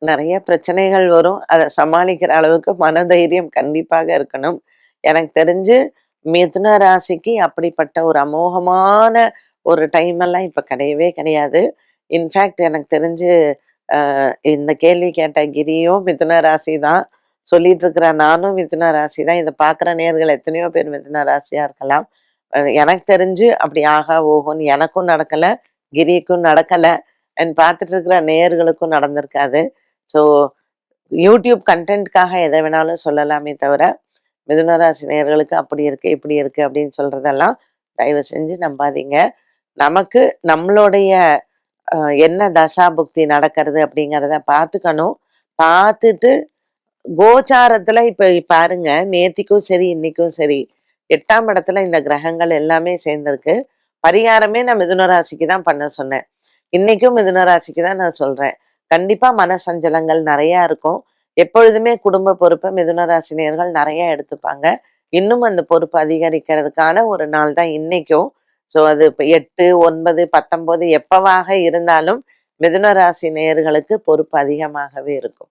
நெறைய பிரச்சனைகள் வரும். அத சமாளிக்கிற அளவுக்கு மனதைரியம் கண்டிப்பாக இருக்கணும். எனக்கு தெரிஞ்சு மிதுன ராசிக்கு அப்படிப்பட்ட ஒரு அமோகமான ஒரு டைம் எல்லாம் இப்ப கிடையவே கிடையாது. இன்ஃபாக்ட் எனக்கு தெரிஞ்சு இந்த கேள்வி கேட்ட கிரியும் மிதுன ராசி தான். சொல்லிட்டு இருக்கிற நானும் மிதுன ராசி தான். இத பார்க்குற நேயர்கள் எத்தனையோ பேர் மிதுன ராசியா இருக்கலாம். எனக்கு தெரிஞ்சு அப்படி ஆகா ஓஹோன்னு எனக்கும் நடக்கல, கிரிக்கும் நடக்கல. அண்ட் பார்த்துட்டு இருக்கிற நேயர்களுக்கும் நடந்திருக்காது. ஸோ யூடியூப் கன்டென்ட்காக எத வேணாலும் சொல்லலாமே தவிர, மிதுன ராசி நேயர்களுக்கு அப்படி இருக்கு, இப்படி இருக்கு அப்படின்னு சொல்றதெல்லாம் தயவு செஞ்சு நம்பாதீங்க. நமக்கு நம்மளுடைய அ என்ன தசா புக்தி நடக்கிறது அப்படிங்கிறத பார்த்துக்கணும். பார்த்துட்டு கோச்சாரத்துல இப்ப பாருங்க, நேத்திக்கும் சரி, இன்னைக்கும் சரி, 8ஆம் இடத்துல இந்த கிரகங்கள் எல்லாமே சேர்ந்திருக்கு. பரிகாரமே நான் மிதுன ராசிக்கு தான் பண்ண சொன்னேன். இன்னைக்கும் மிதுன ராசிக்கு தான் நான் சொல்றேன். கண்டிப்பா மனசஞ்சலங்கள் நெறையா இருக்கும். எப்பொழுதுமே குடும்ப பொறுப்ப மிதுன ராசினியர்கள் நெறைய எடுத்துப்பாங்க. இன்னும் அந்த பொறுப்பு அதிகரிக்கிறதுக்கான ஒரு நாள் தான் இன்னைக்கும். ஸோ அது இப்ப 8, 9, 19 எப்பவாக இருந்தாலும் மிதுன ராசி நேயர்களுக்கு பொறுப்பு அதிகமாகவே இருக்கும்.